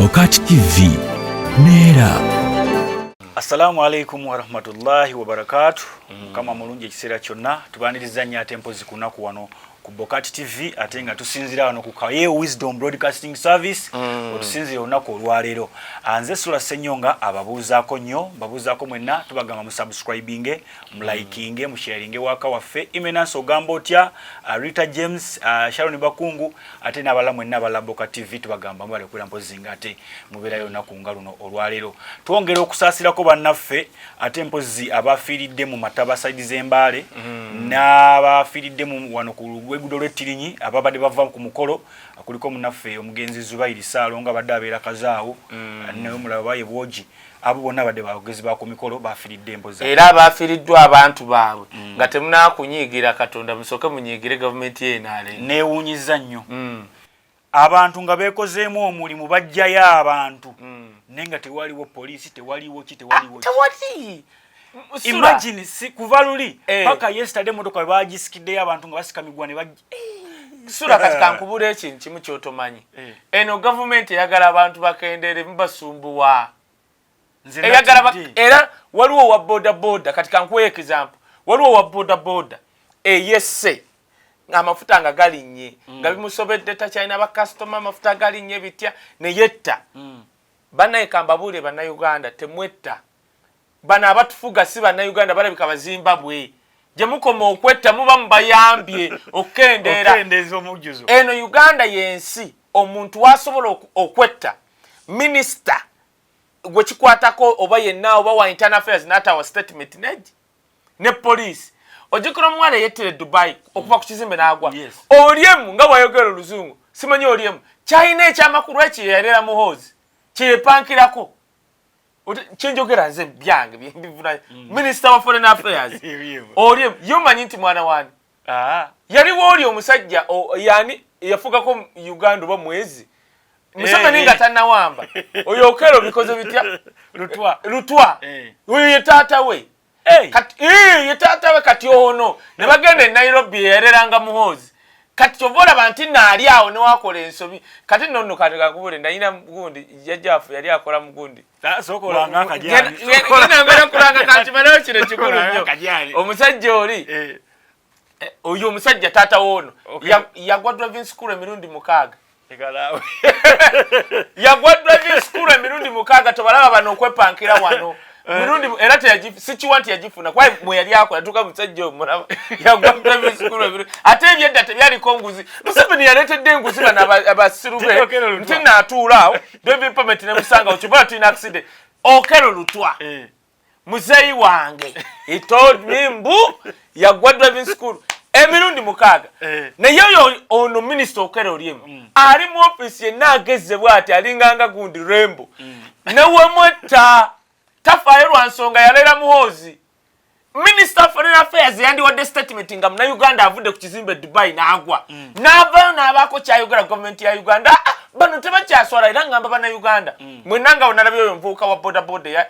Bokati TV Nera. Assalamu alaikum wa rahmatullahi wa barakatuh. Kama mulungi ekiseera kyonna tubaniriza nnyo ate mpozi kunaku wano ku Bokati TV ate nga tusinzira wano ku Kaye Wisdom Broadcasting Service otusinzira olunaku olwaleero. Anze SSENYONGA ababuuzaako nnyo babuuzaako mwenna tubagamba mu subscribing mu liking mu sharing waka waffe Imenanso ogamba otya Rita James Sharon Bakungu ate n'abala mwenna abala Bokati TV tubagamba mbale kwera mpozi nga ate mubeera yonna ku nga luno olwaleero. Twongera okusaasirako bannaffe ate mpozi abafiiridde mu mataba side z'embaale n'abafiiridde mu wano ku Gudo lw'ettirinyi ababadde bava ku mukolo kuliko munaffe omugenzi Zubairi Saalonga badde abeera kazaawo nayo mulaba baye bwogi abo bonna badde bagezi ba ku mikolo bafiridde empoza era abafiriddwa abantu baabwe nga temunaakunyiigira Katonda musooke munyiigire gavumenti y'enaale neewuunyiza nnyo abantu nga beekozeemu omulimu bajjayo abantu naye nga tewaliwo poliisi tewaliwo tewali imagine si kuva luli paka yesterday motoka bagisikiddeyo abantu nga basikamigwa ne sura katika nkubula ekintu kimu kyotomanyi eno gavumenti eyagala abantu bakendere mbasumbuwa era waliwo wa boda katika nkuwa example waliwo wa boda yesse amafuta nga galinye nga bimusobedde takyalina bakasitoma amafuta galinye bitya ne yetta bannayekamba buule bannayuganda temwetta bana abatufuga si bannayuganda balabika bazimbabwe gye mukoma okwetta muba mubayambye okendera eno Uganda yensi omuntu wasobola okwetta minisita gwe kikwatako oba yenna oba wa internal affairs n'atawa statement ne police ojikira omuwala yettere Dubai okuva ku kizimbe n'agwa oliemu nga bwayogera oluzungu simanyi oliemu kyalina ekyamakulu ekiyerera muhoozi kyepankirako chenjogera nze byange bivuna Minister of Foreign Affairs oli yomanyi nti mwana wani yali woli omusajja yani yafugako Uganda oba mwezi musoma ninga tanawamba oyo okero bikoze bitya lutwa oyo yetata we kati yetata we kati ono ne bagende Nairobi yereranga muhozi kati chovola banti naali awo ne wakola ensobi kati nonno katika kubule ndayina mugundi jajjafu yali akola mugundi sokolanga akajani ngenda kulanga kanchimanayo kire kikulu nnyo omusajja oli oyo omusajja tata wono yagwa driving school emirundi mukaaga ekalawe yagwa driving school emirundi mukaaga tobalaba bano okwepankira wano mirundi era sichiwanti yajifuna kwa mwe yali akola tuka musajja omulaba yagwa driving school emirundi ate ebyedda tebyali konguzi Museven yaletedde enguzi bana abasirube ntina atuulaawo driving permit ne musanga okibola tulina accident okero lutwa muzeyi wange he told me mbu yagwa driving school emirundi mukaaga naye ono minister okero oliemu ali mu office yenna agezebwa ati alinganga gundi rembo newemwetta tafayo lwansonga yalera muhozi Minister of Foreign Affairs yandiwadde statement nga muna Uganda avudde ku kizimbe Dubai n'agwa n'avaayo n'abaako kyayogera government ya Uganda bano tebakyaswala era ngamba bana Uganda mwenanga onalabye oyo nvuuka wa boda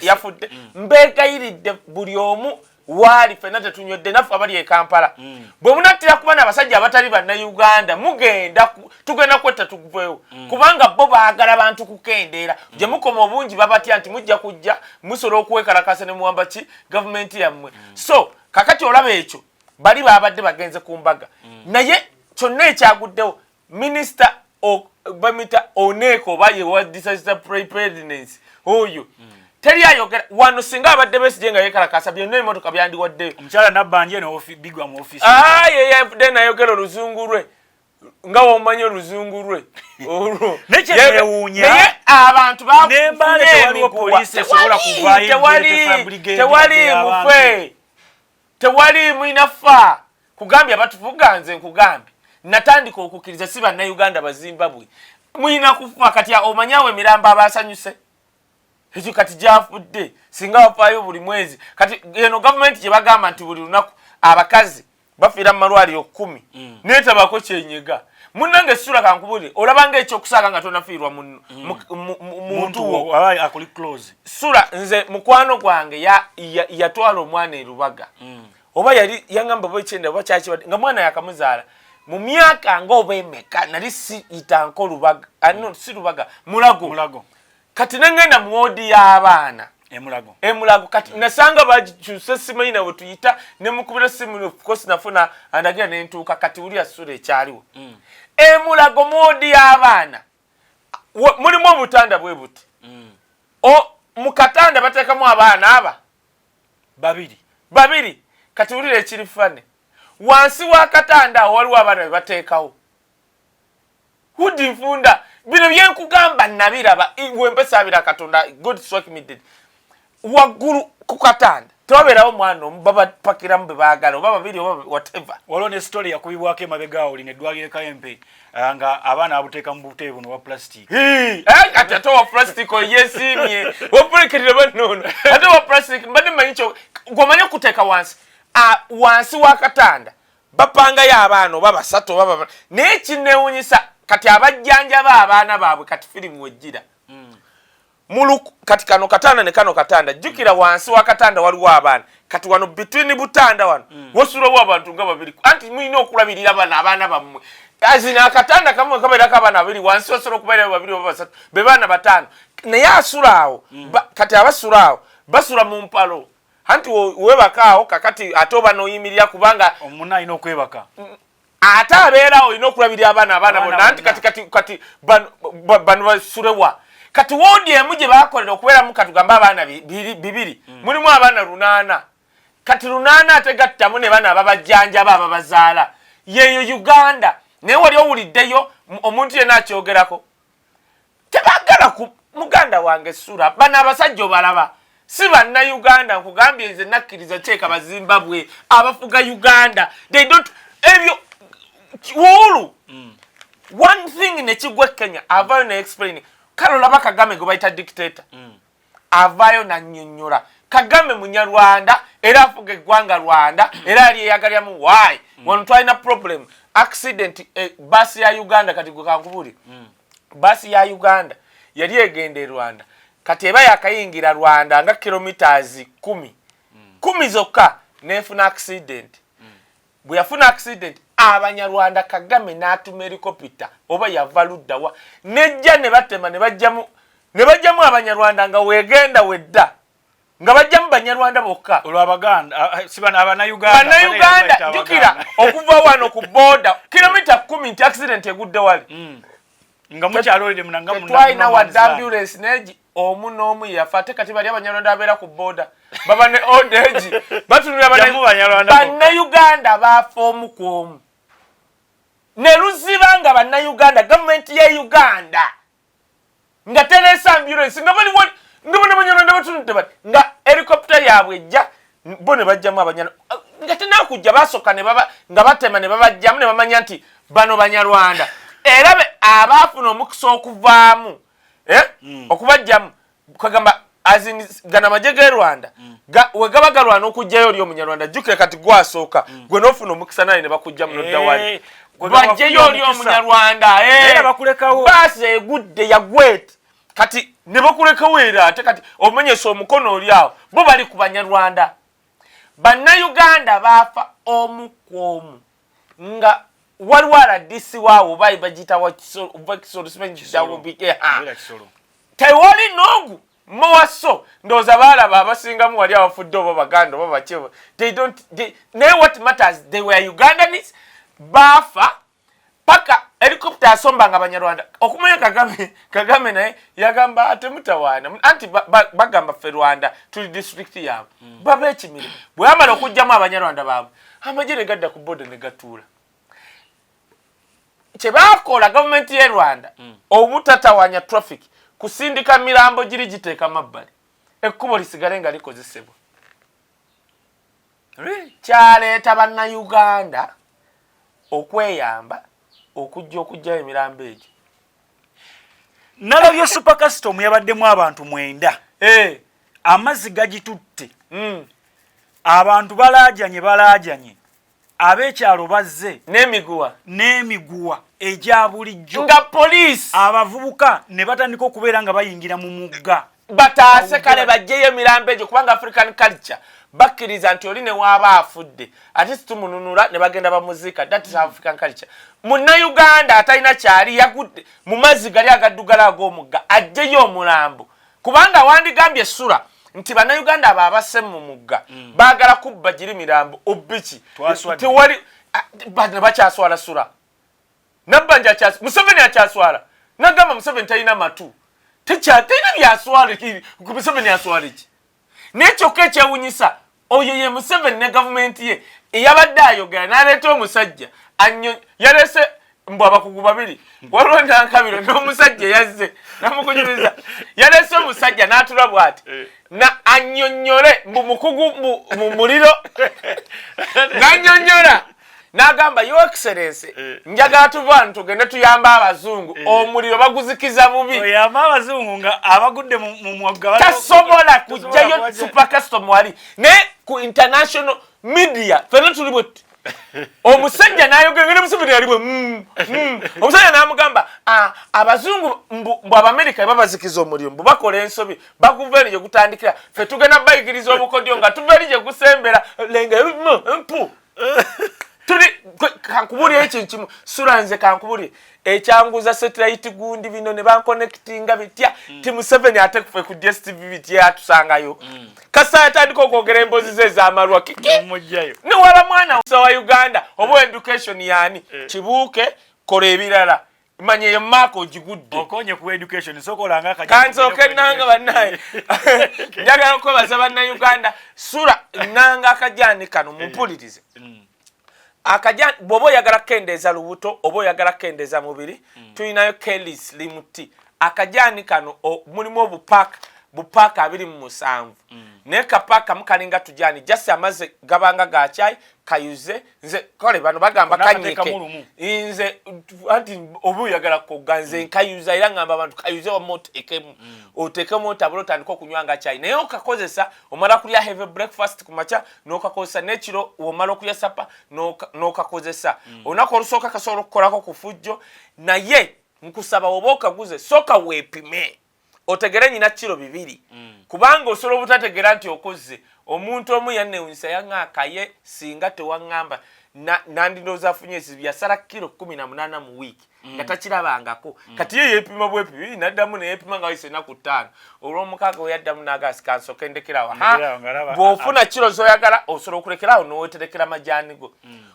yafudde mbeegayiridde buli omu wali fena tetunywedde naffe abali e Kampala bwe munattira kuba n'abasajja abatali banna Uganda tugenda kwetta tuguveewo kubanga bo baagala bantu kukendeera gye mukoma obungi babatya nti mujja kujja musobola okuwekalakasa ne muwamba ki gavumenti yammwe so kakati olaba ekyo bali babadde bagenze ku mbaga naye kyonna ekyaguddewo minisita bamita Oneko oba ye wa disaster preparedness oyo teri ayogera wano singa abadde besije nga yekalakasa byonna emmotoka byandiwaddeyo omukyala nabbanje ne bigwa mu office yefudde nayogera oluzungu lwe nga womanyi oluzungu lwe olwo naye abantu nembale tewaliwo poliisi esobola tewali mufe tewali mwinafa kugambya batufuga nze nkugambye natandika okukkiriza si bannayuganda bazimbabwe mwina kufa kati omanyawo emirambo abasanyuse ekyo kati gyafudde singa wafaayo buli mwezi kati eno gavumenti gye bagamba nti buli lunaku abakazi bafiira mu malwaliro 10 neetabako kyenyega munnange essula kankubulire olabanga ekyokusaaga nga tonafiirwa muntu wo akuli close sula nze mukwano gwange yatwala omwana erubaga oba yali yangamba bwekyenda oba kyakibadde nga mwana yakamuzaala mu myaka ng'obemeka nali siyitanko lubaga ano si lubaga mulago kati nengenda mu wodi y'abaana emulago kati nasanga bakyuse simanyi nabo tuyita ne mukubira simu of course nafuna andagira nentuuka kati uli asula ekyaliwo emulago mu wodi y'abaana mulimu obutanda bwe buti mu katanda bateekamu abaana aba babiri kati ulire ekirifane wansi wa katanda waliwo abaana bebateekawo hudi nfunda bino byenkugamba nabiraba wempesabira katonda god struck me dead waggulu ku katanda tewabeerawo mwana omu babapakiramu bebaagala oba babiri oba whatever waliwo ne story yakubibwako emabega awo lino eddwaliro ekayempe nga abaana abuteeka mu buteebu buno bwa plastic kati ate wa plastic oyesimye wapulekirire banono ate wa plastic mbadde mmanyi kyo gwomanye okuteeka wansi wa katanda bapangayo abaana oba basatu oba naye kinewunyisa kati abajjanjaba abaana baabwe kati firimu wejjira kati kano katanda ne kano katanda jjukira wansi wa katanda waliwo abaana kati wano between butanda wano wasulawo abantu nga babiri anti mulina okulabirira abaana bammwe azina akatanda kamwe kabeerako abaana babiri wansi wasobola okubeerayo babiri oba basatu be baana bataano naye asula awo kati abasula awo basula mu mpalo anti webakaawo kakati ate oba noyimirira kubanga omunna alina okwebaka ate abeerawo olina okulabirira abaana bonna anti kati bano basulewa kati wodi emu gye bakolera okubeeramu katugamba abaana bibiri mulimu abaana 8 kati 8 ate gattamu ne baana ababajjanjaba ababazaala yeeyo Uganda naye wali owuliddeyo omuntu yenna akyogerako tebagala ku muganda wange sura bano abasajja obalaba si bannayuganda nkugambye nze nakkiriza kyeka bazimbabwe abafuga Uganda they don't ebyo wulu one thing nekigwe Kenya avayo ne explain Karola Kagame gwe bayita dictator avayo na nnyonnyola Kagame munyarwanda era afuga eggwanga Rwanda era ali eyagalyamu why wano twalina problem accident basi ya Uganda kati gwe kankubuli basi ya Uganda yali egende Rwanda kati eba yakayingira Rwanda nga kilometers 10 zokka nefuna accident bwe yafuna accident abanyarwanda Kagame n'atuma helicopter oba yavaluddawa nejja ne batema ne bajjamu abanyarwanda nga wegenda wedda nga bajjamu banyarwanda bokka olwabaganda sibana Uganda jukira okuva wano ku border kilomita 10 nti accident egudde wali nga mukyalolere munanga twalina wa ambulance neji omu n'omu yafa ate kati bali abanyarwanda abeera ku border baba ne old age batunula bannayuganda baafa omu ku omu ne luziba nga bannayuganda gavumenti ya Uganda nga teresa ambulance nga bali banyarwanda batunudde bati nga helicopter yaabwe ejja bo ne bajjamu abanyarwanda nga tenakujja basooka nga batema ne babajjamu ne bamanya nti bano banyarwanda era abaafuna omukisa okuvaamu okubajjamu kwegamba gana amagye g'e Rwanda wegaba galwana okujjayo oli omunyarwanda jjukira kati gwasooka gwe n'ofuna omukisa naye ne bakujjamu nodda wali bajjeyo oli omunyarwanda baasi egudde yagwete kati ne bakulekawo era ate kati omenyesa omukono oli awo bo bali ku banyarwanda bannayuganda baafa omu ku omu nga waliwo aladisi waawo bayi bagiyita tewali noogu mowaso ndowooza baalaba abasingamu wali abafudde oba baganda oba bakyebo naye what matters they were Ugandans baafa paka helicopter asombanga abanyarwanda okumanya Kagame naye yagamba ate mutawaana anti bagamba ffe Rwanda tuli district yaabwe baba ekimirimu bwe yamala okujjamu abanyarwanda baabwe amagye ne gadda ku boda ne gatuula kyebakola gavumenti y'e Rwanda obutatawanya traffic kusindika mirambo giri giteeka mabbali ekkubo lisigale nga likozesebwa kyaleeta bannayuganda okweyamba okujja emirambo egyo nalabye super custom yabaddemu abantu 9 amazzi gagitutte abantu balaajanye abeekyalo bazze n'emiguwa egya bulijjo nga poliisi abavubuka ne batandika okubeera nga bayingira mu mugga bataase kale bajjeyo emirambo egyo kubanga African culture bakkiriza nti oli ne waaba afudde ate situmununula ne bagenda bamuzika. That is African culture. Munnayuganda atalina kyali yagudde mu mazzi gali agaddugala ag'omugga ajjeyo omulambo kubanga wandigambye essula nti bannayuganda abo abasse mu mugga baagala kubba giri mirambo obbiki tewali bakyaswala sula nabbanja Museveni akyaswala nagamba Museveni talina matu talina byaswala Museveni aswala ki nekyokka ekyewunyisa oyo ye Museveni ne gavumenti ye eyabadde ayogera n'aleeta omusajja yalese mbu abakugu babiri waliwo nankabiro n'omusajja yazze namukunyumiza yalese omusajja n'atula bw'ati na annyonnyole mbu mukugu mu muliro n'annyonnyola n'agamba Your Excellency njagala tuvaanu tugende tuyamba abazungu omuliro baguzikiza bubi oyamba abazungu nga abagudde mu mwagga tasobola kujjayo super custom wali ne ku international media fena tuli bwe omusajja n'ayogera ne Museveni yali bwe omusajja n'amugamba abazungu mbu Abamerika babazikiza omuliro mbu bakola ensobi bakuva eri gye gutandikira ffe tugenda bayigiriza obukodyo nga tuva eri gye gusembera lenga mpu tuli kankubulire ekintu kimu sula nze kankubulire ekyanguza satellite gundi bino ne banconnectinga bitya ti Museveni ate kufe ku DSTV bitya atusangayo kasa atandika okwogera embozi ze z'amalwa mujjayo ne wala mwana wa Uganda obo education yani kibuuke kola ebirala manye eyo maako ogigudde okonye ku education sokolanga akajja kansoke nanga bannaye njagala okwebaza bannayuganda sula nanga akajani kano mumpulirize akajani bwoba oyagala kukendeeza lubuto oba oyagala kukendeeza mubiri tulinayo Kelly's limuti akajani kano mulimu obupaaka bupaaka 27 naye kapaaka mukalinga tujani jasi amaze gabanga gakyayi kayuze nze kole bano bagamba kanyike nze anti obu oyagala kuganze nkayuza era ngamba abantu kayuze omotekemu otekemu otabula otandika okunywanga cyayi naye okakozesa omala kulya heavy breakfast kumacha n'okakozesa n'ekiro omala okulya sapa n'okakozesa olunaku olusooka kasobola okukolako ku fujjo naye nkusaba oba okaguze soka weepime otegere nyina kiro 2 kubanga osobola obutategera nti okoze omuntu omu yannewunyisa yaŋŋaakaye singa tewaŋŋamba nandindoza afunye esibi yasala kilo 18 mu wiiki nga takirabangako kati ye yeepima bwepibi naddamu neyeepima nga wayise ennaku 5 olw'omukaaga we yaddamu n'agaasi kansoke ndekerawo bw'ofuna kiro zoyagala osobola okulekeraawo n'oweterekera majaani go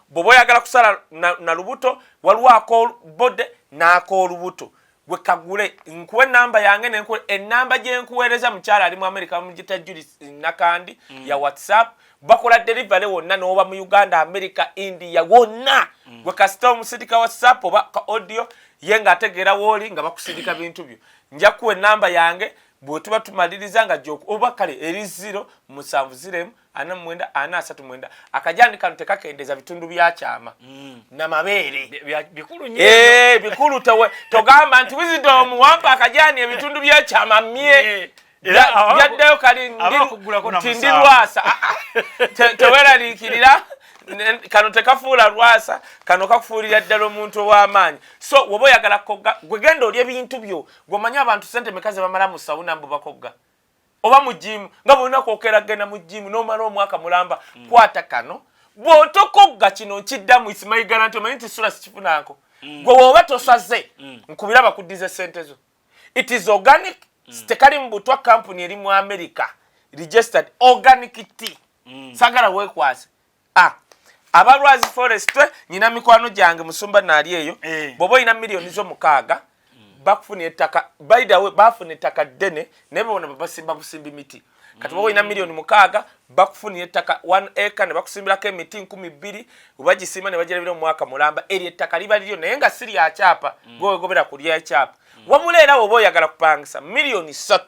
bw'oba oyagala kusala na lubuto waliwo ak'olubode n'ak'olubuto gwe kagule nkuwe enamba yange nenkuwe enamba gye nkuweereza mukyala ali mu America mugita Julie Nakandi ya WhatsApp bakola delivery wonna n'oba mu Uganda America India wonna gwe kasita omusindika WhatsApp oba ka audio ye nga ategeera wooli nga bakusindika bintu byo nja kuwa enamba yange bwe tuba tumaliriza nga joku oba kale eri 0 7 4 akajani kano tekakendeza bitundu bya kyama na mabeere bikulu nnyo bikulu togamba nti wisdom wampa akajani ebitundu bya kyama mye yaddeyo kali ndi lwasa teweraliikirira kano tekafuula lwasa kano kakufuulira ddala omuntu ow'amaanyi so woba oyagala kogga gwe genda olya ebintu byo gw'omanyi abantu sente mekaze bamala mu sawuna mbu bakogga oba mu jimu nga bwolina kwokera genda mu jimu n'omala omwaka mulamba kwata kano bw'otokogga kino nkiddamu isimayigala nti omanyi nti sula sikifunanko gwe woba tosaze nkubira bakuddize sente zo it is organic tekali mu butwa company eri mu America registered organic tea sagala weekwase abalwazi forest nyina mikwano gyange musumba naali eyo bw'oba olina miliyoni zo6 bakufuna ettaka by the way bafuna ettaka ddene naye bona basimba busimbi miti kati bw'oba olina miliyoni 6 bakufuna ettaka 1 acre ne bakusimbirako emiti 2,000 obagisimba ne bagirabira mu mwaka mulamba eri ettaka liba liryo naye nga si lya kyapa gwewegobera kulya ekyapa wamula era oba oyagala kupangisa miliyoni 3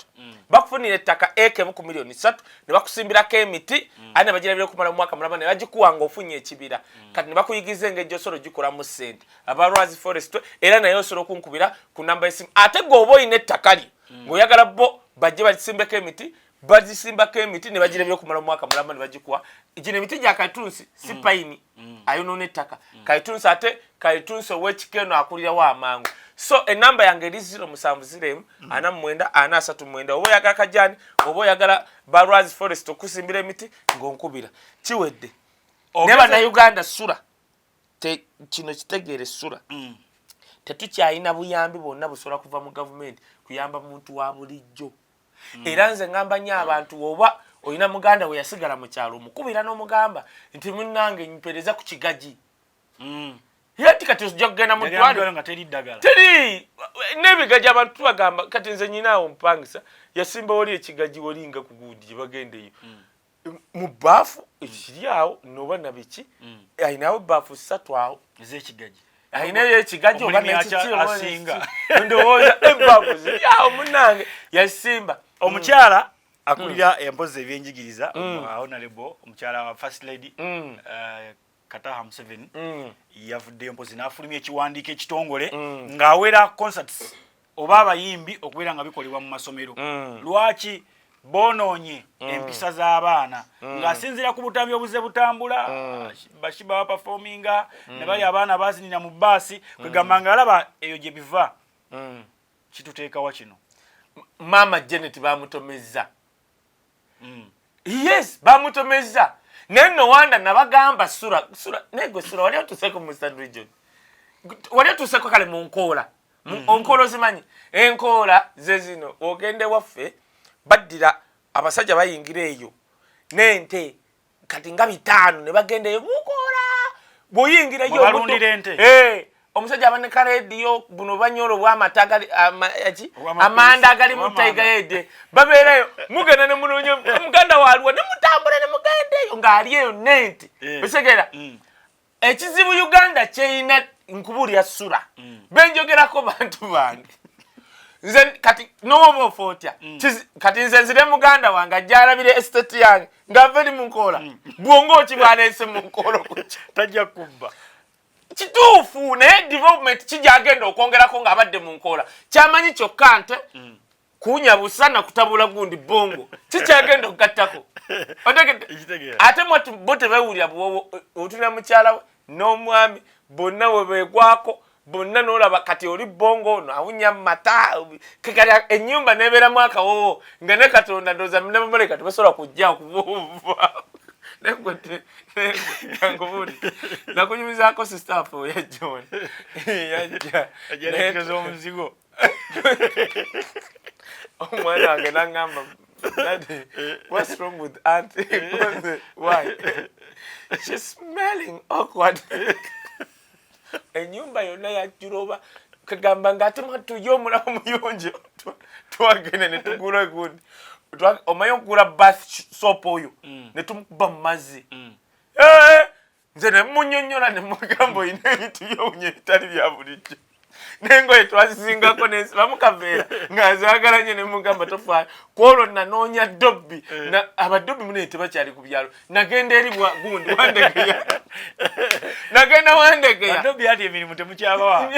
bakufunira ettaka ekemu ku miliyoni 3 ne bakusimbirako emiti ate ne bagirabira okumala mu mwaka mulamba ne bagikuwa ng'ofunye ekibira kati ne bakuyigiza engeri gy'osobola ogikolamu ssente abalwazi forest era naye osobola okunkubira ku namba y'essimu ate g'oba olina ettaka lyo ng'oyagala bo bajje bagisimbeko emiti bagisimbako emiti ne bagirabira okumala mu mwaka mulamba ne bagikuwa gino emiti gya kaitunsi si payini ayonoona ettaka kaitunsi ate kaitunsi ow'ekikeeno akulirawo amangu So enamba yange eri 070 49 439 oba oyagala kajani oba oyagala Barwazi Forest okusimbira emiti ng'onkubira kiwedde neba na Uganda sura kino kitegeere sura tetukyalina buyambi bwonna busobola kuva mu gavumenti kuyamba muntu wa bulijjo era nze ngamba nnyo abantu oba olina muganda we yasigala mu kyalo omukubira n'omugamba nti munnange mpereza ku kigaji yati kati ojja kugenda mu ddwaliro nga teri ddagala teri n'ebigaji abantu tubagamba kati nze nyinaawo mpangisa yasimba wali ekigaji walinga ku gundi gye bagendeyo mu baafu ekiri awo noba nabiki ayinawo baafu 3 awo ez'ekigaji ayinayo ekigaji oba asinga ndowooza ebaafu ziri awo munnange yasimba omukyala akulira empozi ebyenjigiriza honorable omukyala wa first lady Kataha Museven yavuddeyo mpozi n'afulumya ekiwandiiko ekitongole ng'awera concerts oba abayimbi okubeera nga bikolebwa mu masomero lwaki bonoonye empisa z'abaana ng'asinziira ku butambi obuze butambula bashiba baperforminga ne bali abaana bazinira mu baasi kwegamba ng'alaba eyo gye biva kituteekawa kino Mama Janet bamutomeza yes bamutomeza neno wanda nabagamba sura nego sura wali otuseko mu Eastern region wali otuseko kale mu nkola onkolo zimanyi enkola zezino ogende waffe baddira abasajja bayingira eyo nente kati nga 5 ne bagende eyo mukola boyingira yo balundira ente omusajja abaneka radio buno banyolo bwa matagali amanda gali mutaiga yede babeerayo mugenda ne munonyo muganda walwa ne mutambula ne mugendeyo ngali eyo nente bisegera ekizibu Uganda cheina nkubuli ya sura benjogerako bantu bange nze kati nobo fotya kati nze nzire muganda wange ajalabire estate yange ngaveli munkola bwongo kibwana ese munkolo kuki tajja kubba kituufu naye development kijagenda okwongerako ng'abadde mu nkola kyamanyi kyokka nte kunyabusa na kutabula gundi bongo kikyagenda okugattako ate mwatu bote bewulira otulira mukyala we n'omwami bonna we beegwako bonna n'olaba kati oli bongo ono awunya mata kekati ennyumba n'ebeeramu akawowo nga ne Katonda ndooza ne bamuleka tebasobola kujja okuvuuva Ngobuli nakunyumizaako sister for ya John ajerekezo omuzigo omwana wange nangamba Daddy, what's wrong with auntie? Why? She's smelling awkward. Enyumba yonna yajuloba kagamba ngate matuyo mulamu muyonje twagene ne tugula gundi omayo okugula bath soap oyo ne tumukuba mu mazzi nze ne munyonnyola ne mugamba oyina ebintu byowunya ebitali bya bulijjo nengoye twazizingako nensibamu kaveera ng'azaagala nnyo ne mugamba tofaayo kwolwo nanoonya dobbi abadobbi munene tebakyali ku byalo nagenda eri gundi wandegeya nagenda wandegeya badobbi ati emirimu temukyabawa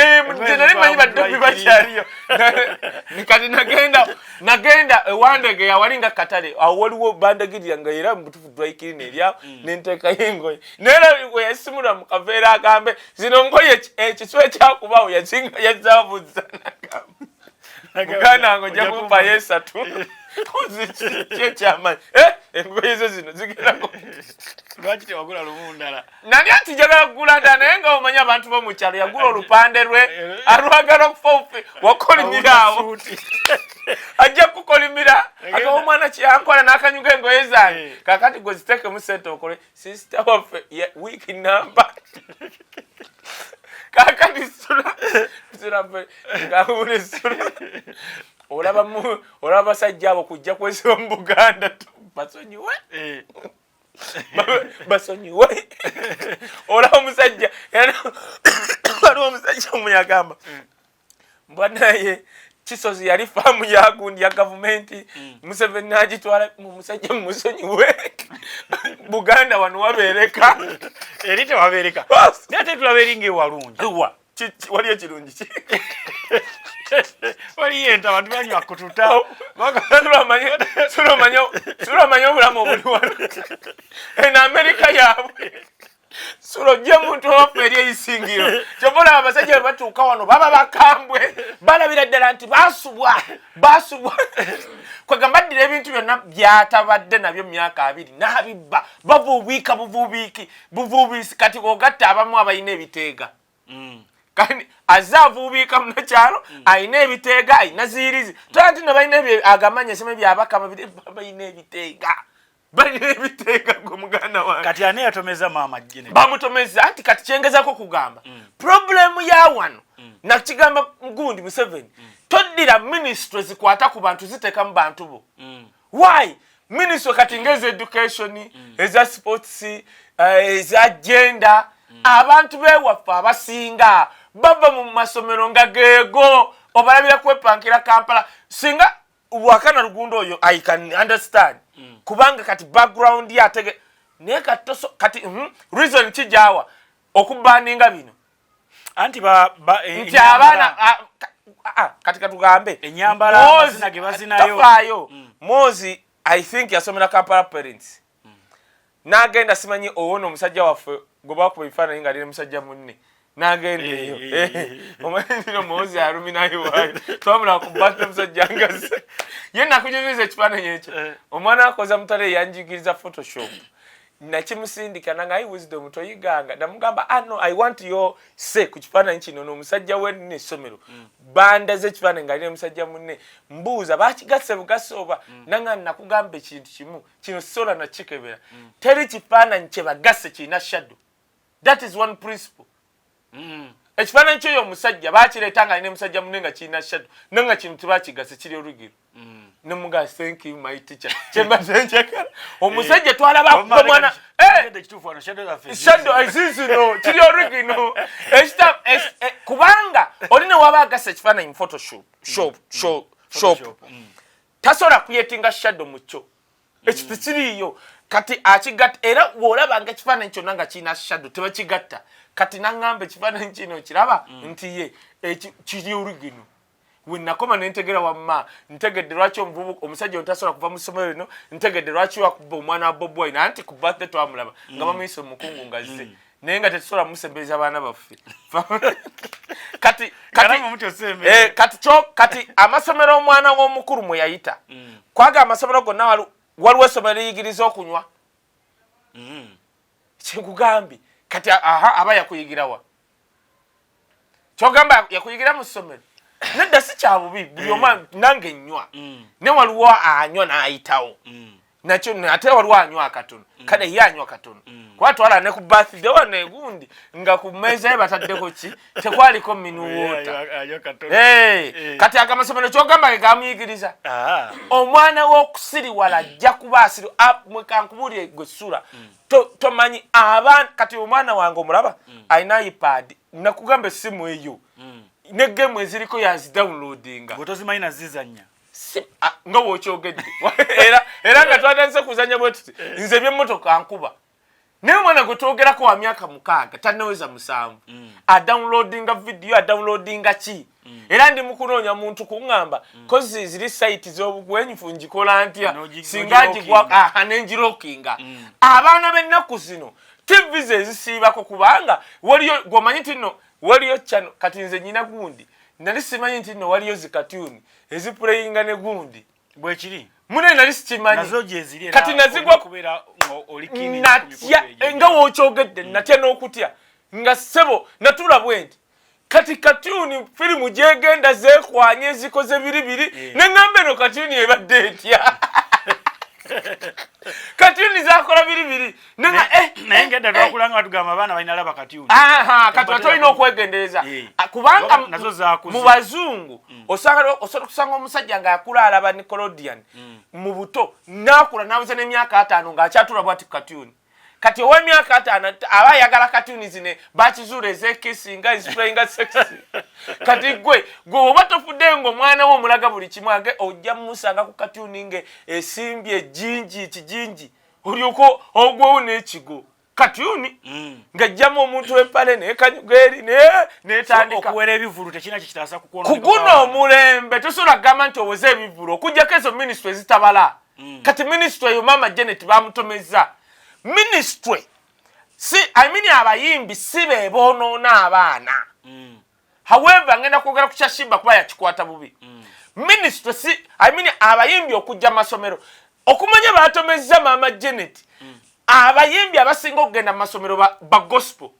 nali manyi badobbi bakyaliyo kati nagenda ewandegeya walinga katale awo waliwo bandagirira nga era mubutufu dwaikirina eryawo nenteekayo engoye naye we yasimula mu kaveera agambe zino ngoye ekiswa ekyakubawo yazaabuza muganda wange ojja kumpayo 3 kyekyamanyi engoye zo zino zigendako lwaki tewagula lumu ndala nani ati njagala kugula ndala naye nga omanyi abantu bomukyalo yagula olupande lwe alwagala okufa wakolimira awo ajja kukolimira ate omwana kyeyankola n'akanyuga engoye zange kakati gwe zitekemu sente okole sisita waffe wiiki namba kakati sura ngawule sura olaba basajja abo kujja kwesiba mu Buganda basonyiwe basonyiwe olaba omusajja waliwo omusajja omuyagamba mbwanaye Kisozi yali faamu ya gundi ya gavumenti Museven n'agitwala mu musajja musonyiwe Buganda wano wabeereka eri tewabeereka naye ate tulabeeringa ewalungi waliyo kirungi ki waliyo ente abantu banywa kututa sulamanya obulamu obuli wano eno Amerika yaabwe Sulo je muntu oferi isingiro. Chobola abasajja batuuka wano baba bakambwe. Balabira ddala nti basubwa. Kwagamba ddira ebintu byonna byatabadde nabyo myaka 2 n'abibba. Buvubiisi kati ogatta abamu abayina ebiteega. Kandi azavubiika munakyalo ayina ebiteega ayina zirizi. Tanti no bayina agamanya sema byabakama bayina ebiteega. Balina ebiteega go muganda wange. Kati ani yatomeza mama jene. Bamutomeza anti kati kyengezako kugamba. Problem ya wano na kigamba gundi Museven. Toddira ministry zikwata ku bantu ziteka mu bantu bo. Why? Ministry kati ngeze education, eza sports, eza gender, abantu bewafa abasinga baba mu masomero nga geego obalabira kwepankira Kampala singa wakana lugundo oyo I can understand. Kubanga kati background ya tege ne katoso kati reason kijawa okubaninga bino anti ba nti abana kati katugambe enyambala amazina ge bazinayo tafayo Mozi I think yasomera Kampala parents nagenda simanyi owono omusajja waffe goba ku bifana inga lile musajja munne nagenda eyo omanyiro Mozi aluminayo wayo twamula ku batta musajja ngase yena kunyumiza ekifaananyi ekyo omwana akoza mutale yanjigiriza Photoshop nakimusindika nanga I wisdom toyiganga namugamba no I want your say ku kifaananyi kino n'omusajja we n'essomero banda z'ekifaananyi nga lile musajja munne mbuuza bakigase bugasoba nanga nakugamba ekintu kimu kino sola na kikebera teri kifaananyi kye bagase kina shadow. That is one principle. Ekifaananyi kyo omusajja bakireetanga ine musajja munne nga kina shadow nanga kino tebakigase kiri olugiro. Nemuga thank you my teacher. Chemba zenjekala. Omusajja twalaba ku mwana shadow azizi no kiri origino. Kubanga olina wabagasa ekifaananyi mu Photoshop shop. Tasola kuyetinga shadow mucho. Ekitiriyo kati akigatta era wolabanga ekifaananyi kyonna nga kina shadow tebakigatta. Kati nangamba ekifaananyi kino kiraba nti ye kiri origino. Winakoma nentegera wamma ntegedde lwaki omuvubuka omusajja ontasola kuva mu ssomero lino ntegedde lwaki wakuba omwana wa Boboy nanti ku birthday twamulaba nga bamuyise omukungu ngazze naye nga tetusobola musembeza abaana baffe kati amasomero omwana w'omukulu mwe yayita kwaga amasomero gonna waliwo essomero liyigiriza okunywa kyekugambi kati aba yakuyigirawa kyogamba yakuyigira mu ssomero nedda si kyabubi buli omwana nange nnywa ne waliwo anywa n'ayitawo nakyo ate waliwo anywa akatono kale ye anywa katono kuba twala ne ku birthday wano egundi nga ku mmeeza ye bataddeko ki tekwaliko minuwoota kati agamasomero kyogamba ge gamuyigiriza omwana w'okusiriwala ajja kuba asiri mwekankubulire gwe ssula tomanyi abaana kati omwana wange omulaba alina iPad nakugamba essimu eyo ne game eziriko yazidownloadinga botozimanyina zizanya nga wokyogedde era nga twatanze kuzanya bwetuti nze byemmotoka nkuba naye omwana gwe twogerako wa myaka 6 tannaweza 7 adownloadinga video adownloadinga ki era ndi mukunoonya muntu kuŋŋamba kozi ziri site z'obugwenyufu njikola ntya singa gigwa nenjirokinga abaana b'ennaku zino TV ze zisiibako kubanga waliyo gwomanyi tino waliyo channel kati nze nyina gundi nali simanyi nti no waliyo zikatuni eziplayinga ne gundi bwe kiri mune nali sikimanyi nazo jeziri kati nazigwa kubera olikini nga wokyogedde natya n'okutya nga sebo natula bwenti kati katuni filimu gyegenda zekwanye ezikoze biribiri neŋŋamba eno katuni ebadde etya katuni zakola biribiri naye ngedda twakulanga tugamba abaana balina laba katuni kati watolina okwegendereza kubanga mu bazungu osobola okusanga omusajja ng'akula alaba Nickelodeon mu buto n'akula n'abuza n'emyaka 5 ng'akyatula bwati katuni kati ow'emyaka 5 aba ayagala katuni zine bakizuula ez'ekisinga eziplayinga sexy kati gwe oba tofudde ng'omwana we omulaga buli kimu age ojja mumusanga ku katuni nge esimbye ejinji ekijinji olyoka ogwewo n'ekigo katuni ng'ajjamu omuntu w'empale n'ekanyugeeri n'etandika okuwera ebivulu tekina kikitaasa kuguno omulembe tosobola kugamba nti owoze ebivulu okugyako ezo minisitule zitabala kati minisitule eyo maama Janet bamutomeza ministry abayimbi si be bonoona abaana. However, ngenda kwogera ku kyashimba kuba yakikwata bubi. Ministry abayimbi okujja Masomero. Okumanya Bakutomeza Mama Janet. Abayimbi abasinga okugenda Masomero ba gospel.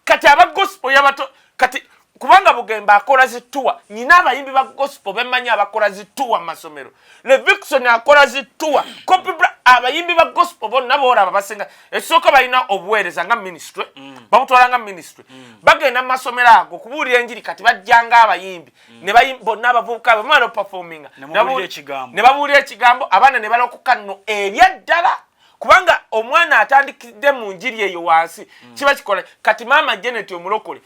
Kati aba gospel yabato kati kubanga Bugembe akola zituwa nyina abayimbi ba gospel bemanya abakola zituwa Masomero. Levikson akola zituwa kopibra abayimbi ba gospel bonna bora babasinga esooka balina obuweereza nga ministry babutwala nga ministry bagenda Masomero ago kubuulira enjiri kati bajjanga abayimbi ne bayimbi bonna abavubuka bamala performing ne babuulira ekigambo abaana ne balokoka nno ebyaddala kubanga omwana atandikidde mu njiri eyo wansi kiba kikola kati Mama Janet omulokole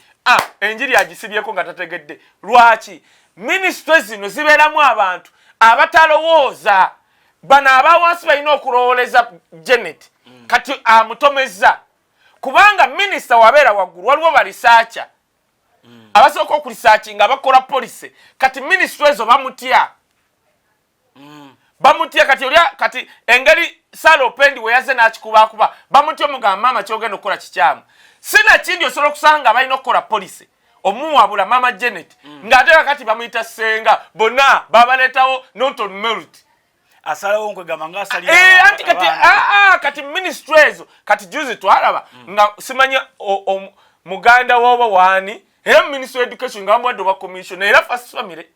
enjiri agisibyeko nga tategedde lwaki ministry zino zibeeramu abantu abatalowooza bano abawansi balina okulowoleza Janet kati amutomeza kubanga minisita wabeera waggulu waliwo balisaacha abasooka okulisaachi nga bakola police kati ministry ezo bamutya kati olya kati engeri Salo Pendi we yaze n'akikubakuba bamutya omugamba Mama kyogenda okukola kikyamu sina kindi osobola okusanga balina okukola police omuwabula Mama Janet ng'ate kati bamuyita Senga bonna babaleetawo Norton Merit asalawo nkwegamba nga asali anti kati kati ministry ezo kati juzi twalaba nga simanya muganda woba wani era ministry education nga mwadde wa commission era first family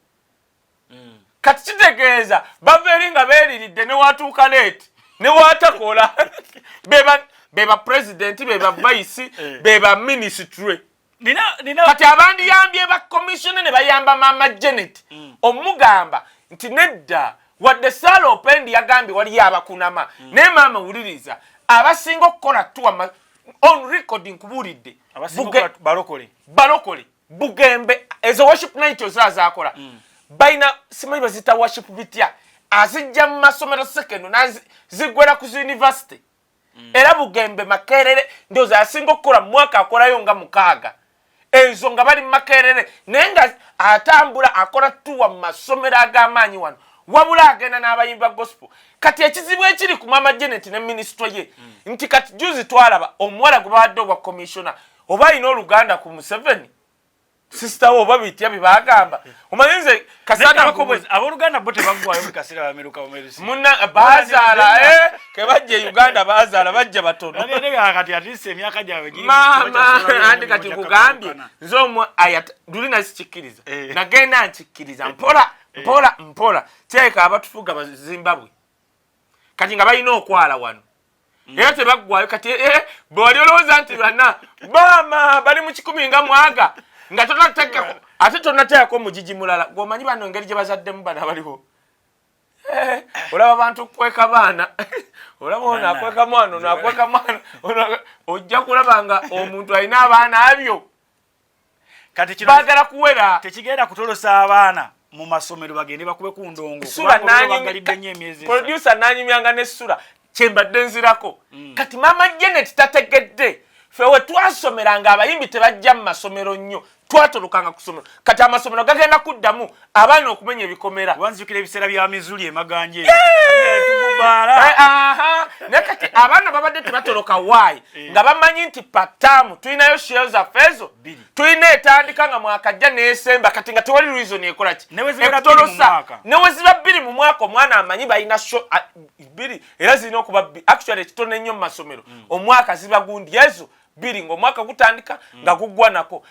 kati kitegeeza baveeri nga beeriridde ne watuuka late ne watakola beba president beba vice beba ministry kati abandiyambye ba commission ne bayamba Mama Janet omugamba nti nedda wadde Salo Pendi yagambye wali abakunama ne Mama wuliriza abasinga okukola tuwa on recording kubuulidde balokole Bugembe ezo worship night ozazakola baina simanyi bazita worship bitya azijja mu Masomero second nazigwera ku university era Bugembe Makerere ndoza asinga okukola mwaka akolayo nga mukaaga ezo nga bali Makerere nenga atambula akola tuwa mu Masomero ag'amaanyi wano wabula agenda n'abayimba gospel kati ekizibu ekiri ku Mama Janet ne ministry ye nti kati juzi twalaba omuwala gwe bawadde obwa commissioner oba alina oluganda ku Museven sister wo babitya bibagamba omanyize kasana bakobwezi aboluganda bote bagwayo mu kasira bameruka omerisi munna bazala ke bajje Uganda bazala bajja batono nane kati atise emyaka jawe giri mama andi kati kugambye nzomu ayat dulina sichikiriza nagenda nchikiriza mpola teka abatufuga ba Zimbabwe kati nga balina okwala wano era tebagwayo kati bwali olowooza nti bana mama bali mu 10 nga mwaga nga tonateka ate tonateko mujiji mulala gomanyi bano ngeri gye bazaddemu bana baliho olaba abantu kweka bana olaba ona kweka mwana nakweka mwana ojja kulabanga omuntu alina abaana abyo kati kino bagala kuwera tekigenda kutolosa abaana mu Masomero bagende bakube ku ndongo sura producer nanyimyanga ne sura kyembadde nzirako kati Mama Janet tategedde fewe twasomeranga abayimbi tebajja mu Masomero nnyo twatolukanga kusomero kati Amasomero gagenda kuddamu abaana okumenya ebikomera wanzukira ebiseera bya Mizuli emaganje tugubala nekati abaana babadde tebatoloka wayi nga bamanyi nti patamu tulinayo shares afezo tulina etandika nga mwakajja nesemba kati nga tewali reason ekola ki neweziba 2 mu mwaka omwana amanyi balina show 2 era zirina okuba actually ekitone nnyo mu Masomero omwaka ziba gundi ezo 2 ng'omwaka gutandika nga guggwa nako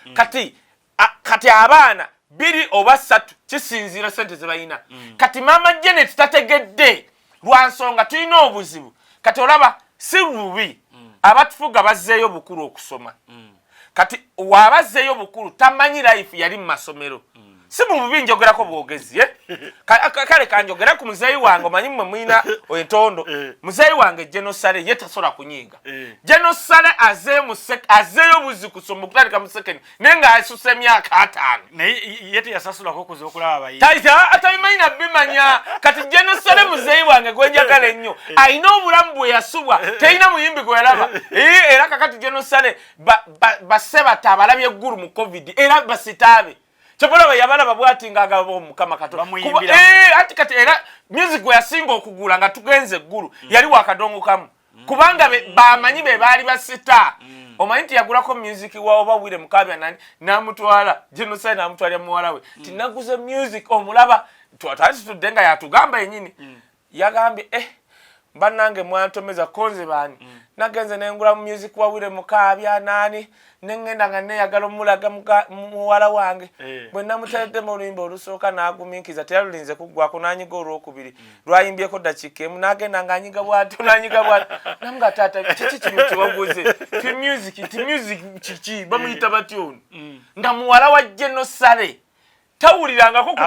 kati abaana 2 oba 3 kisinziira sente ze balina kati Mama Janet tategedde lwansonga tulina obuzibu kati olaba si bubi abatufuga bazzeeyo bukulu okusoma kati wabazzeeyo bukulu tamanyi life yali mu Masomero si bubi njogerako bwogezi kale kanjogera ku muzeeyi wange omanyi mmwe mwina entondo muzeeyi wange Genosale ye tasobola kunyiiga Genosale azeeyo buzi kusoma okutandika mu second naye nga asusa emyaka 5 naye yete yasasulako okuza okulaba abayi atabimanyi nabimanya kati Genosale muzeeyi wange gwenjagala ennyo alina obulamu bwe yasubwa terina muyimbi gwe yalaba era kakati Genosale basebata abalabye eggulu mu covid era basitaabe Chobola yabalaba bwati ngaga Mukama Katonda ati kati era music we yasinga okugula nga tugenze eggulu yali wakadongo kamu kubanga bamanyi be bali basita omanyi nti yagulako music wa oba wire mukabya nani namutwala Genocide namutwala muwala we tinaguze music omulaba twatati tudenga yatugamba yenyini yagambye banange mwantomeza konze bani nagenze nengula music wa wire mukabya nani nengenda nga neyagala omulaga muwala wange bwe namutedde mu luyimba olusooka naguminkiza teyalulinze kuggwako nanyiga olwokubiri lwayimbyeko dakiika emu nagenda nga anyiga bwatyo nanyiga bwatyo namuga taata kiki kino kyewaguze ti music kiki bamuyita batyo ono nga muwala wa Genocide tawulirangako ku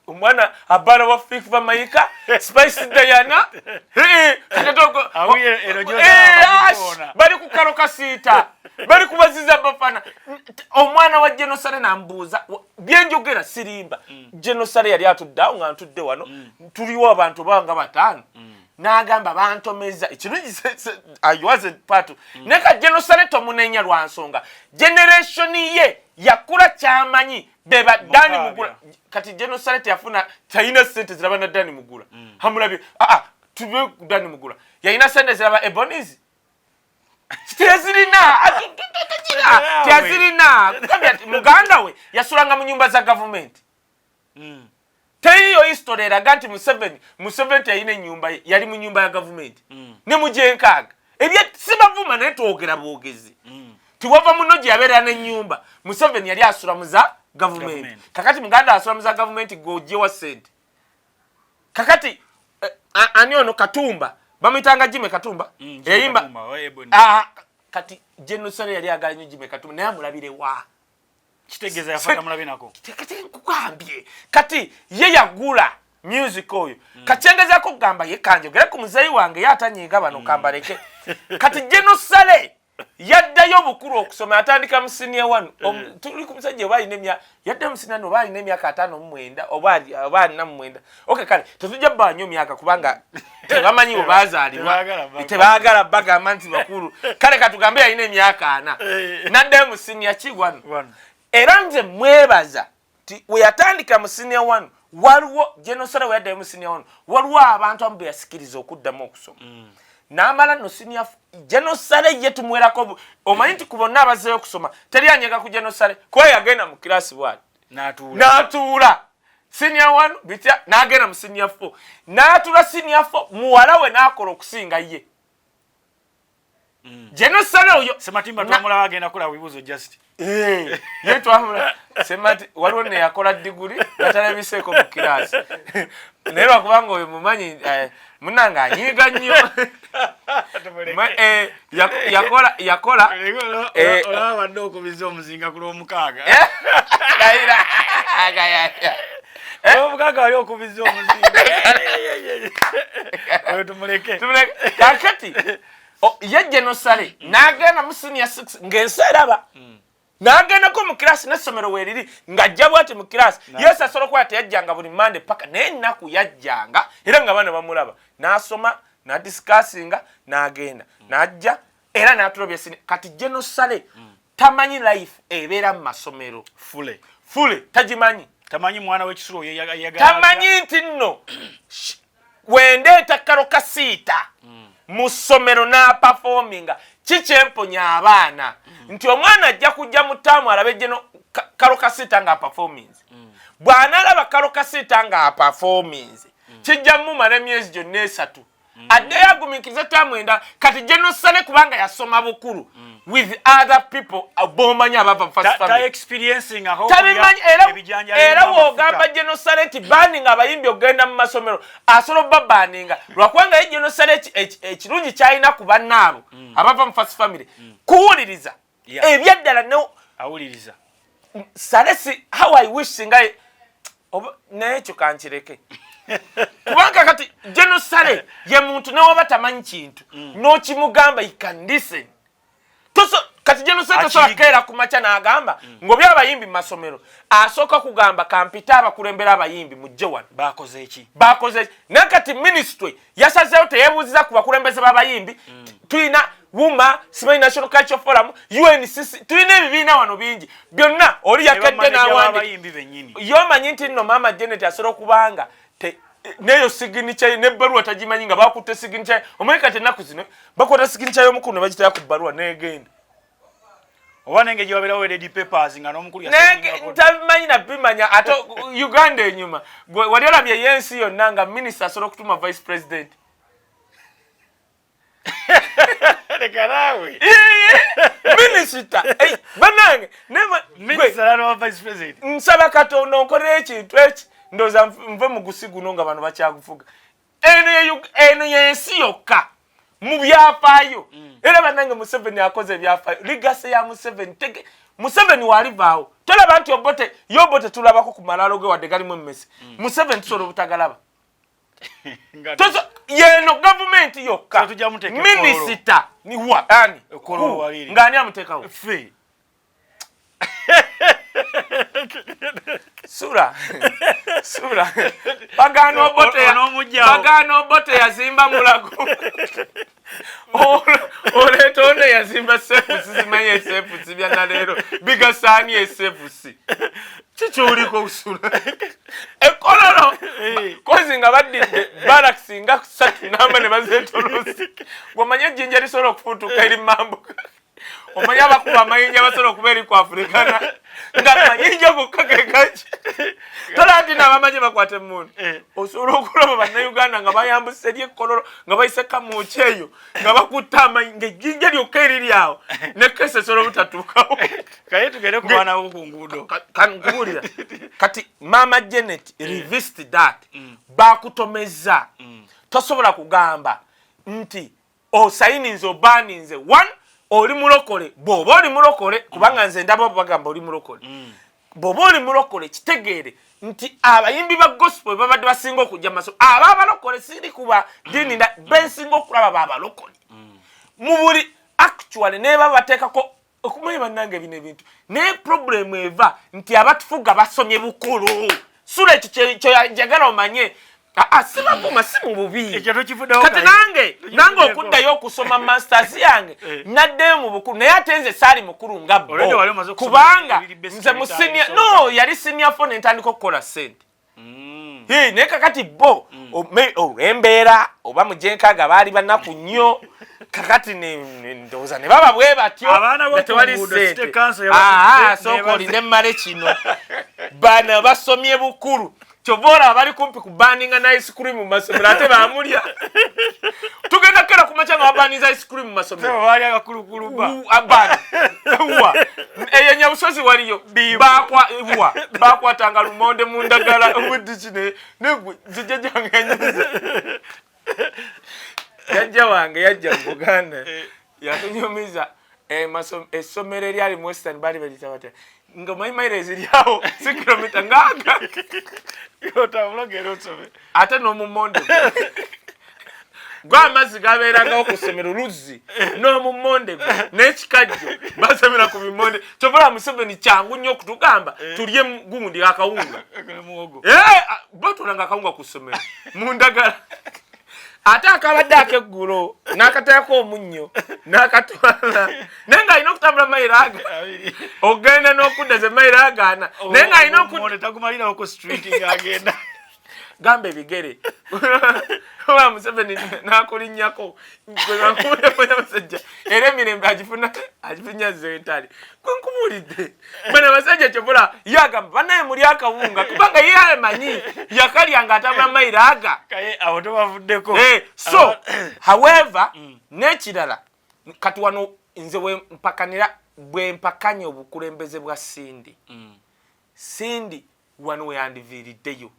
omwana abaana wa Fikfa Maika Spice Diana bali ku Kalokasiita bali kubaziza bafana omwana wa Genocide nambuuza byenjogera sirimba Genocide yali atuddawo nga ntudde wano tuliwo abantu banga batano n'agamba bantomeza ekirungi I wasn't part neka Genocide tomunenya lwa nsonga generation ye yakula kyamanyi beba Dani Mugula kati Genocide yafuna tayina sente zirabana Dani Mugula hamulabi tube Dani Mugula yayina sente ziraba Ebonizi tiazirina kambya muganda we yasulanga mu nyumba za government Teyo history eraga nti Museven yayina nyumba yali mu nyumba ya government ne mujenkaga ebye sibavuma naye twogera bwogezi tiwava muno gye yabeera ne nyumba Museven yali asula mu za government kakati muganda asula mu za government gojje wa sente kakati ani ono Katumba bamuyitanga Jime Katumba eyimba kati Genocide yali aganye Jime Katumba naye amulabire wa kitegeza yafata mulabe nako kukambye kati ye yagula music oyo kachengeza ko gamba ye kanje gere ku muzeyi wange yatanyiga bano kambaleke kati Genocide yaddayo bukuru okusoma atandika mu senior 1 tuli ku musajja bayine yadda mu senior no bayine myaka 5 mu mwenda oba na mu mwenda okay kale tuzujja banyo myaka kubanga tebamanyi obazalirwa tebagala baga manti bakuru kale katugambe yayine myaka 4 nadda mu senior ki 1 era nze mwebaza ti weyatandika mu senior 1 waliwo Genocide yadda mu senior 1 waliwo abantu ambe yasikiriza okuddamu okusoma namala no senior Genocide yetumwerako omanyi nti kubonna abazeyo okusoma teri anyega ku Genocide kwa yagenda mu class 1 natuula senior 1 bitya nagenda mu senior 4 natula senior 4 muwala we nakola okusinga ye Genocide oyo sematimba twamula agenda kula wibuzo just yetu amula semati waliwo ne yakola degree gatalabiseko mu class nero kubanga oyo mumanyi munanga anyiga nnyo yakola olaba ndo okubiza omuzinga ku lw'omukaaga omukaga wali okubiza omuzinga oyo tumuleke kakati ye Genocide nagenda mu senior 6 ng'enseraba nagenda ko mu class n'essomero weriri ng'ajja bwati mu class yesa asobola okuba teyajjanga buli Monday paka naye ennaku yajjanga era nga baana bamulaba n'asoma n'adiscussinga n'agenda n'ajja era n'atulobya kati Genocide tamanyi life ebeera mu masomero fule tagimanyi tamanyi mwana w'ekisulo yagala tamanyi nti nno wendeeta Kalokasiita mu ssomero n'aperforminga kikyemponya abaana nti omwana ajja kujja mu ttaamu alabe Kalokasiita nga performance bw'anaalaba Kalokasiita nga performance kijja mumala emyezi gyonna 3 addeyo agumikiriza ttaamu enda kati Genocide kubanga yasoma bukulu with other people bommanyi abava mu first family era wogamba Genocide nti banninga abayimbi ogenda mu masomero asobola obba banninga lwakubanga ye Genocide ekirungi kyalina ku bannaabo abava mu first family kuwuliriza ebyaddala no awuliriza salesi how I wish singa naye ekyo kankireke kubanga kati Genocide ye muntu newoba tamanyi kintu n'okimugamba he can listen kati Genocide tosobola keera ku makya n'agamba ng'oby abayimbi mu masomero asooka kugamba kampita abakulembera abayimbi mujje wano bakoze eki naye kati ministry yasazeewo teyeebuuziza ku bakulembeze b'abayimbi tulina WUMA simanyi National Cultural Forum UNCC tulina ebibiina wano bingi byonna oli yakedde n'abayimbi bennyini yomanyi nti nno maama Janet asobola okubanga neyo signature ne baluwa tajimanyi nga bakutte signature omweka tenaku zino bakwata signature y'omukulu ne bagitaya ku baluwa negenda oba nenge gyobera wedded papers nga n'omukulu ntabimanyi nabimanya ate Uganda enyuma wali olabye yensi yonna nga minisita asobola okutuma vice president lekanawe minisita banange minisita no vice president nsaba Katonda onkolera ekintu eki ndoza nve mu gusiguno nga bano bakyagufuga eno yensi yokka mu byafaayo era banange Museven akoze byafaayo ligase ya Museven walivaawo tolaba nti yobote tulabako ku malalo ge wadde galimu emmese Museven tusobola obutagalaba yeno government yokka minisita ni ani ngani amuteekawo sura bagano bote yazimba mulago oletonde yazimba sefusi zimanye sefusi byana lero bigasani esefusi chichuliko usula ekololo kozi nga badde baraxinga kusatu namba ne bazetolosi ngomanye jinja lisolo kufutuka eri mambo omanya bakuba mayinja basolo kuberi kwa Afrikana nga mayinja kukakekachi tolandi na bamaje bakwate mundu osolo okuloba bana Uganda nga bayambuse lye kololo nga bayiseka mu kyeyo nga bakutama ngejinja lyokeri lyawo ne kese solo butatukawo Kaye tugere kubana ku ngudo kankulira kati mama Janet reversed that Bakutomeza tosobola kugamba nti osayininze obaninze one oli mulokole bobo oli mulokole kubanga nze ndabo bagamba oli mulokole bobo oli mulokole kitegeere nti abayimbi ba gospel babadde basinga okujja maso abalokole siri kuba dini nda bensinga okulaba babalokole mu buli actually ne babateekako okumanyi bannange bino ebintu ne problem eva nti abatufuga basomye bukulu sura ekyo yagala omanye asibako masimu bubi kati nange okuddayo okusoma masters yange naddeyo mu bukulu naye atenze saali mukulu nga bo kubanga nze mu senior no yali senior phone ntandika okukola sente naye kakati bo olw'embeera oba mujenkaga baali bannaku nnyo kakati ndowooza ne baba bwe batyo tewali sente sooka olinde mmale kino bana basomye bukulu Chovora bali kumpi kubaninga na ice cream mu Masomero ate baamulya tugenda kera kumachanga wabaniza ice cream mu Masomero bali agakulukulu ba abana eyenya busozi waliyo bakwa tanga lumonde mu ndagala ubudikine negwe zijejange yanyiza yajja wange yajja mu Buganda yatunyomiza Masomero eryali mu Western bali balitabata nga mayimaire ziryawo 6 kilomita ngaga yotamulogero tsome ate no mumonde gwa mazi gaberanga okusomero luzi no mumonde n'ekikajjo basemera ku bimonde tovola Museven kyangu nnyo kutugamba tulye gundi akawunga muwogo batulanga akawunga kusomero mu ndagala ate akabadde akeggulo n'akatayako omunnyo n'akatwala naye nga alina okutambula mayiro aga ogenda n'okudda ze mayiro agaana naye nga alina tagumalirako street ng'agenda gamba ebigere oba Museven n'akulinnyako gwebakulemusajja era emirembe agifunya zentali kwenkubulidde bano abasajja kyobola yagamba banaye muli akawunga kubanga ye amanyi yakalyanga atambula mayiro aga Kaye abo tobavuddeko so however n'ekirala kati wano nze bwe mpakanya obukulembeze bwa Sindi wano weyandiviiriddeyo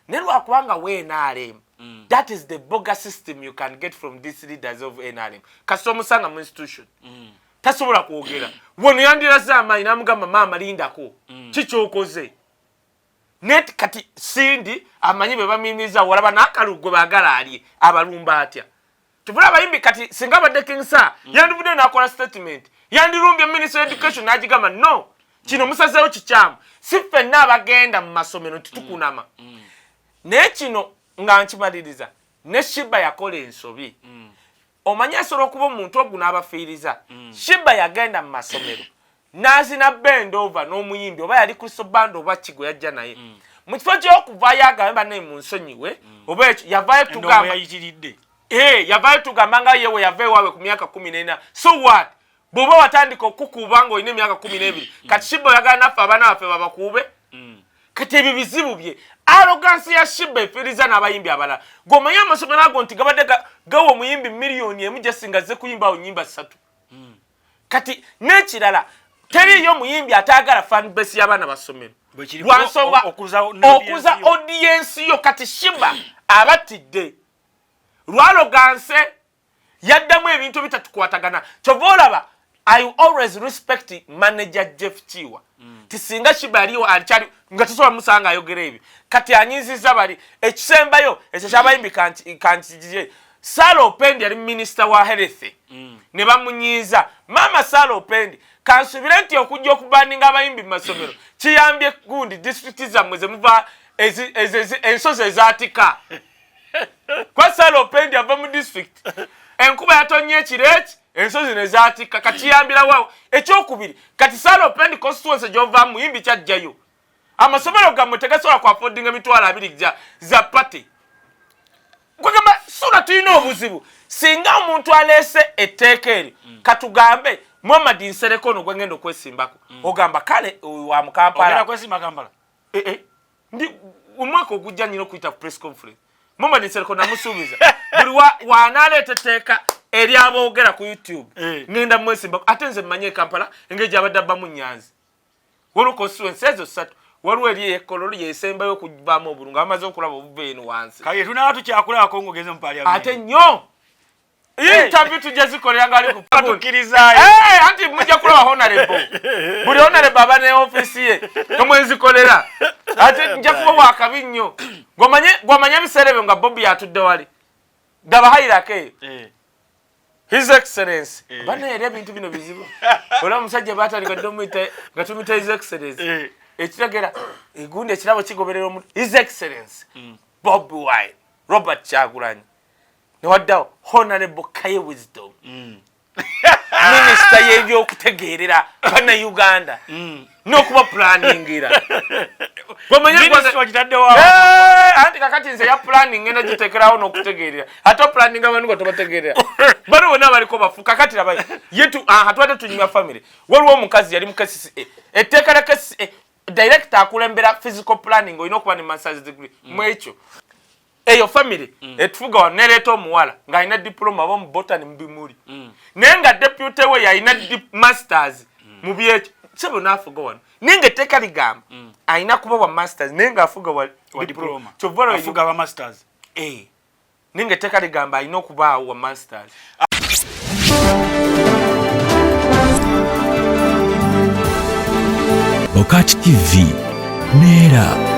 ne lwakubanga NRM that is the bogus system you can get from these leaders of NRM kasita omusanga mu institution tasobola kwogera wano yandiraze amaanyi n'amugamba maama lindako kikyokoze net kati Sindi amanyi bwe bamimiza walaba n'akalugo baagala alye abalumba atya tubula abayimbi kati singa badde Kingsa yandivudde n'akola statement yandirumbye Minister of Education n'agigamba no kino musazeewo kikyamu si ffenna abagenda mu masomero titukunama naye kino nga nkimaliriza ne Shiba yakola ensobi omanyi asobola okuba omuntu ogu n'abafiiriza Shiba yagenda mu masomero n'azina bend over n'omuyimbi oba yali Crystal Band oba kigo yajja naye Mukifo ky'okuvaayo agamba naye munsonyiwe oba ekyo yavaayo tugamba yavaayo tugamba nga yewe yavaayo waawe ku myaka 14 so what bw'oba watandika okukuuba ng'olina emyaka 12 kati Shiba oyagala naffe abaana baffe babakuube kati ebyo bizibu bye arrogance ya Shiba Afiliza n'abayimbi abalala g'omanyi amasomero ago nti gabadde gawa omuyimbi miliyoni emu gyesinga azze kuyimbawo nnyimba 3 kati n'ekirala teriyo muyimbi atayagala fan base y'abaana basomero lwansonga okuza audience yo kati Shiba abatidde lwaloganse yaddamu ebintu bitatukwatagana kyova olaba I always respect manager Jeff Chiwa tisinga Shiba aliyo alikyali nga tusobola musanga ayogera ebyo kati anyiziza bali ekisembayo ekyo kyabayimbi kanti Salo Opendi yali minister wa health ne bamunyiza mama Salo Opendi kansubire nti okujja okubaninga abayimbi mu masomero kiyambye gundi district zammwe ze muva ensozi ezatika kwa Salo Opendi ava mu district enkuba yatonye ekireki ensozi nezatika katiyambira wawo ekyokubiri kati Salo Opendi constituency gyova muyimbi kyajjayo amasomero gammwe tegasobola ku affordinga emitwalo 2 za party kwagamba sura tuyina obuzibu singa omuntu alese etteeka eri katugambe Muhammad Nserekono gwengenda okwesimbako ogamba kale wa mu Kampala kwesimba Kampala ndi umwaka ogujja nyina okuyita press conference Muhammad Nserekono amusuubiza buli wanaleeta etteeka eri aboogera ku YouTube ngenda mwesimbako ate nze mmanye Kampala engeri abadde abbamu Nyanzi waliwo constituency ezo 3 waliwo eri ekololo yesembayo okuvaamu obulungu amaze okulaba obuve eno wansi Kaye tunaba tukyakulaba Kongo geze mu parliament ate nnyo interview tujazikolera nga ali ku tukirizayo anti mujja kulaba honorable buli honorable aba ne office ye omwezikolera ate nja kuba wakabi nnyo gwamanye ebiseera ebyo nga Bobi yatudde wali daba hayirake His Excellency bana eri ebintu bino bizibu olaba omusajja baatandika omuyita nga tumuyita His Excellency ekiragera egundi ekirabo kigoberera omuntu His Excellency Bobi Wine Robert Kyagulanyi newaddawo Honorable Kaye Wisdom Minister y'ebyokutegeerera bana Uganda n'okuba planningira anti kakati nze ya planning ngenda gitekerawo n'okutegeerera ate planning abantu batobategeerera bano bonna baliko bafu kakati laba yetu hatwadde tunyuma family waliwo omukazi yali mu KCCA etteeka lya KCCA director akulembera physical planning olina okuba ne master's degree mwekyo eyo family etufuga wano nereeta omuwala ng'alina diploma oba mu botany mu bimuli naye nga deputy we yalina masters mu byekyo sebo n'afuga wano naye nga etteeka ligamba alina kuba wa masters naye ng'afuga wa diploma afuga wa masters naye nga etteeka ligamba alina okubaawo wa masters Bokati TV Nera